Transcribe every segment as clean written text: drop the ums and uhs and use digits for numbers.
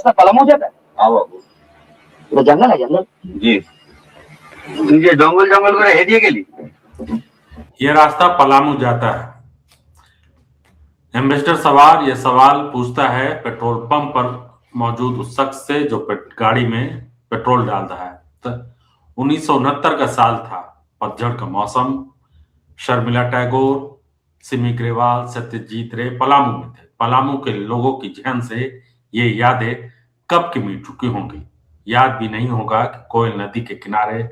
रास्ता पलामू जाता है? हाँ बाबू तो जंगल है, जंगल। जी ये जंगल जंगल करे हेदिए गेली ये रास्ता पलामू जाता है। एम्बेसडर सवार यह सवाल पूछता है पेट्रोल पंप पर मौजूद उस शख्स से जो गाड़ी में पेट्रोल डाल रहा है। तो 1969 का साल था, पतझड़ का मौसम। शर्मिला टैगोर, सिमी ग्रेवाल, सत्यजीत रे पलामू में थे। पलामू के लोगों की जहन से ये यादें कब की मिट चुकी होंगी। याद भी नहीं होगा कि कोयल नदी के किनारे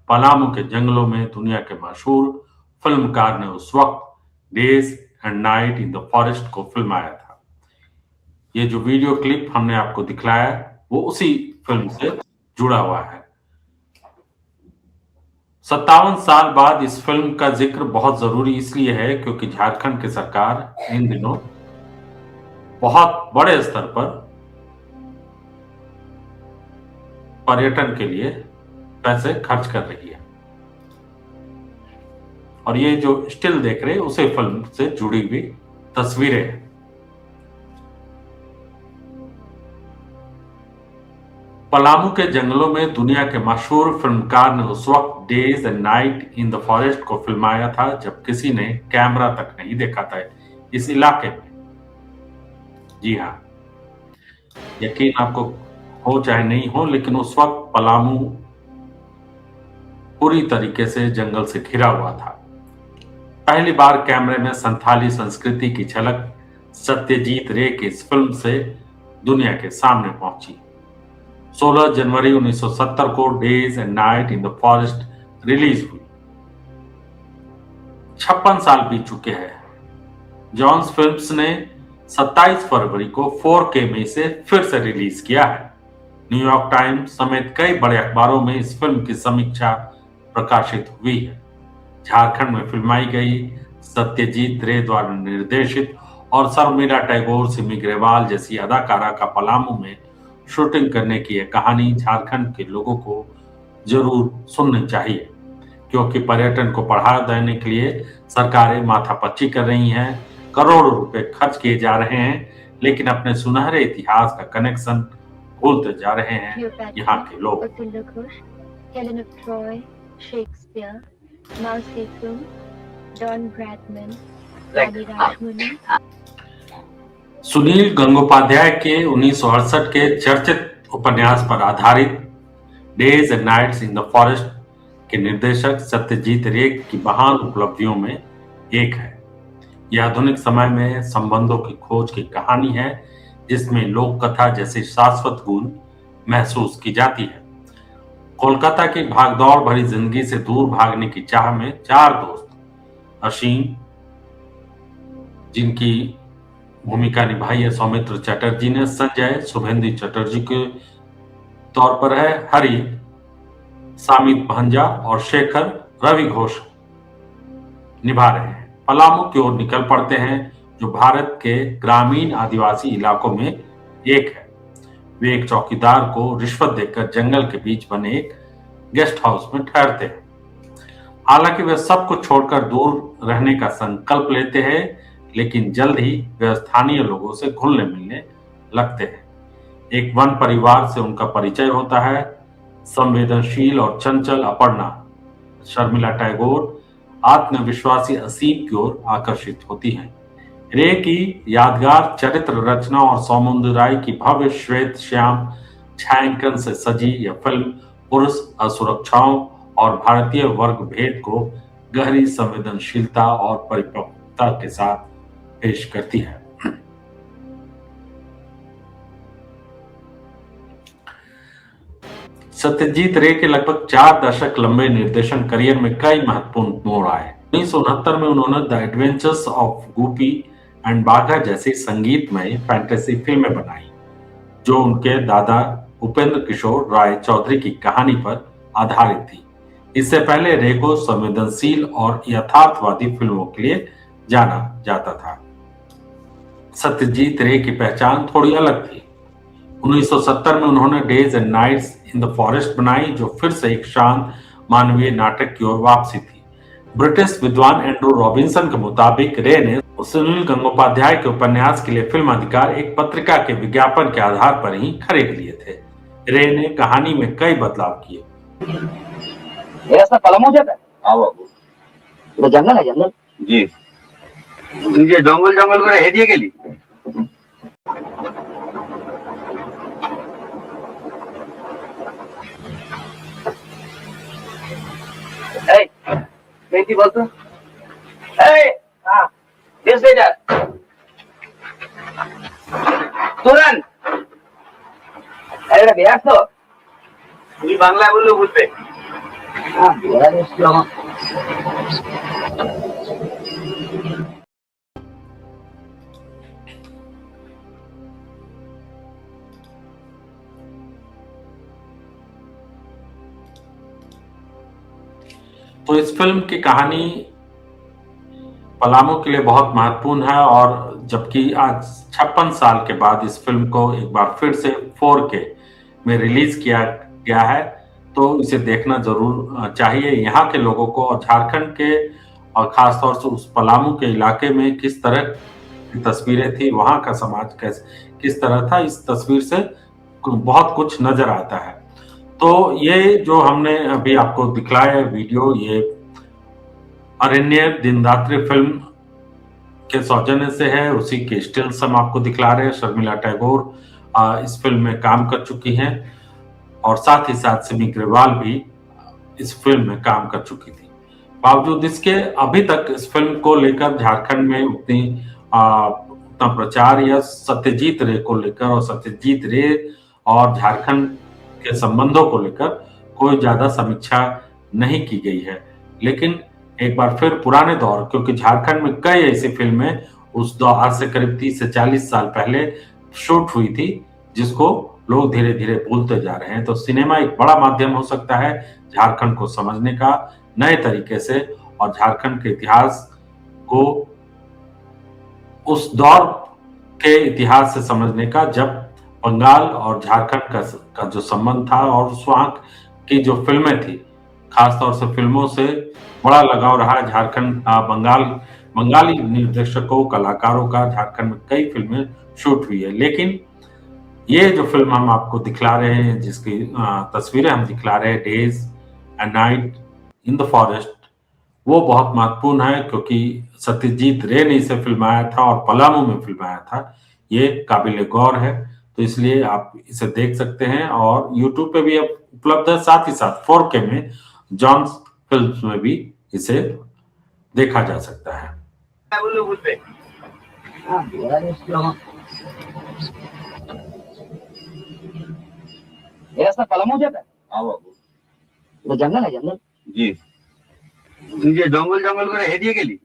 पलामू के जंगलों में दुनिया के मशहूर फिल्मकार ने उस वक्त days and night in the forest को फिल्माया था। ये जो वीडियो क्लिप हमने आपको दिखलाया वो उसी फिल्म से जुड़ा हुआ है। 57 साल बाद इस फिल्म का जिक्र बहुत जरूरी इसलिए है क्योंकि झारखंड की सरकार इन दिनों बहुत बड़े स्तर पर पर्यटन के लिए पैसे खर्च कर रही है और ये जो स्टिल देख रहे हैं उसे फिल्म से जुड़ी हुई तस्वीरें हैं। पलामू के जंगलों में दुनिया के मशहूर फिल्मकार ने उस वक्त days and night in the forest को फिल्माया था जब किसी ने कैमरा तक नहीं देखा था इस इलाके में। जी हाँ, यकीन आपको हो चाहे नहीं हो, लेकिन उस वक्त पलामू पूरी तरीके से जंगल से घिरा हुआ था। पहली बार कैमरे में संथाली संस्कृति की झलक सत्यजीत रे की इस फिल्म से दुनिया के सामने पहुंची। 16 जनवरी 1970 को days and night in the forest release हुई। 56 साल बीत चुके हैं। जॉन्स फिल्म्स ने 27 फरवरी को 4K में इसे फिर से रिलीज किया है। न्यूयॉर्क टाइम्स समेत कई बड़े अखबारों में इस फिल्म की समीक्षा प्रकाशित हुई है। झारखंड में फिल्माई गई, सत्यजीत रे द्वारा निर्देशित और शर्मिला टैगोर, सिमी ग्रेवाल जैसी अदाकारा का पलामू में शूटिंग करने की यह कहानी झारखंड के लोगों को जरूर सुननी चाहिए क्योंकि पर्यटन को बढ़ावा देने के लिए सरकारें माथापच्ची कर रही हैं, करोड़ों रुपए खर्च किए जा रहे हैं, लेकिन अपने सुनहरे इतिहास का कनेक्शन भूलते जा रहे हैं यहाँ के लोग। सुनील गंगोपाध्याय के 1968 के चर्चित उपन्यास पर आधारित days and nights in the forest के निर्देशक सत्यजीत रे की महान उपलब्धियों में एक है। यह आधुनिक समय में संबंधों की खोज की कहानी है जिसमें लोक कथा जैसे शाश्वत गुण महसूस की जाती है। कोलकाता की भागदौड़ भरी जिंदगी से दूर भागने की चाह में चार दोस्त, असीम जिनकी भूमिका निभाई है सौमित्र चटर्जी ने, संजय शुभेंदु चटर्जी के तौर पर है, हरि सामित भंजा और शेखर रवि घोष निभा रहे हैं, पलामू की ओर निकल पड़ते हैं जो भारत के ग्रामीण आदिवासी इलाकों में एक है। वे एक चौकीदार को रिश्वत देकर जंगल के बीच बने एक गेस्ट हाउस में ठहरते हैं। हालांकि वे सब कुछ छोड़कर दूर रहने का संकल्प लेते हैं, लेकिन जल्द ही वे स्थानीय लोगों से घुलने मिलने लगते हैं। एक वन परिवार से उनका परिचय होता है। संवेदनशील और चंचल अपर्णा शर्मिला टैगोर आत्मविश्वासी असीम की ओर आकर्षित होती हैं। रे की यादगार चरित्र रचना और सौमुंदराई की भव्य श्वेत श्याम छायांकन से सजी यह फिल्म पुरुष असुरक्षाओं और भारतीय वर्ग भेद को गहरी संवेदनशीलता और परिपक्वता के साथ पेश करती है। सत्यजीत रे के लगभग 4 दशक लंबे निर्देशन करियर में कई महत्वपूर्ण मोड़ आए। 1969 में उन्होंने the adventures of Goopy and Bagha जैसी संगीतमय फैंटेसी फिल्में बनाई जो उनके दादा उपेंद्र किशोर राय चौधरी की कहानी पर आधारित थी। इससे पहले रे को संवेदनशील और यथार्थवादी फिल्मों के लिए जाना जाता था। सत्यजीत रे की पहचान थोड़ी अलग थी। 1970 में उन्होंने days and nights in the forest बनाई जो फिर से एक शांत मानवीय नाटक की ओर वापसी थी। ब्रिटिश विद्वान एंड्रू रॉबिन्सन के मुताबिक रे ने सुनील गंगोपाध्याय के उपन्यास के लिए फिल्म अधिकार एक पत्रिका के विज्ञापन के आधार पर ही खरीद लिए थे। रे ने कहानी में कई बदलाव किए। ये रास्ता पलामू जाता है। हाँ बाबू, ये जंगल है, जंगल जी। ये जंगल जंगल করে হেদিয়ে গেলি এই বেটি বলতো এই হ্যাঁ দিস এটা তুরান আরে বিরাট তো তুমি বাংলা বললেও বুঝবে। হ্যাঁ বিরাট ইসলাম तो इस फिल्म की कहानी पलामू के लिए बहुत महत्वपूर्ण है और जबकि आज 56 साल के बाद इस फिल्म को एक बार फिर से 4K में रिलीज किया गया है तो इसे देखना जरूर चाहिए। यहाँ के लोगों को और झारखंड के और खासतौर से उस पलामू के इलाके में किस तरह की तस्वीरें थी, वहाँ का समाज किस तरह था, इस तस्वीर से बहुत कुछ नजर आता है। तो ये जो हमने अभी आपको दिखलाया वीडियो, ये अरण्य दिनदात्री फिल्म के सौजन्य से है। उसी के स्टिल्स हम आपको दिखला रहे हैं। शर्मिला टैगोर इस फिल्म में काम कर चुकी हैं और साथ ही साथ सिमी ग्रेवाल भी इस फिल्म में काम कर चुकी थी। बावजूद इसके अभी तक इस फिल्म को लेकर झारखंड में उतना प्रचार या सत्यजीत रे को लेकर और सत्यजीत रे और झारखंड के संबंधों को लेकर कोई ज्यादा समीक्षा नहीं की गई है। लेकिन एक बार फिर पुराने दौर, क्योंकि झारखंड में कई ऐसी फिल्में उस दौर आज से करीब 30 से 40 साल पहले शूट हुई थी जिसको लोग धीरे धीरे भूलते जा रहे हैं। तो सिनेमा एक बड़ा माध्यम हो सकता है झारखंड को समझने का नए तरीके से और झारखंड के इतिहास को उस दौर के इतिहास से समझने का जब बंगाल और झारखंड का जो संबंध था और उस वहां की जो फिल्में थी, खासतौर से फिल्मों से बड़ा लगाव रहा है झारखंड बंगाली निर्देशकों कलाकारों का। झारखंड में कई फिल्में शूट हुई है, लेकिन ये जो फिल्म हम आपको दिखला रहे हैं, जिसकी तस्वीरें हम दिखला रहे हैं, days and night in the forest, वो बहुत महत्वपूर्ण है क्योंकि सत्यजीत रे ने इसे फिल्माया था और पलामू में फिल्माया था। ये काबिल गौर है, तो इसलिए आप इसे देख सकते हैं और YouTube पे भी अब उपलब्ध है। साथ ही साथ 4K में जॉन्स फिल्म्स में भी इसे देखा जा सकता है। ये रास्ता पलामू जाता है। हाँ बाबू, ये जंगल है, जंगल जी। ये जंगल जंगल করে হেদিয়ে গেলি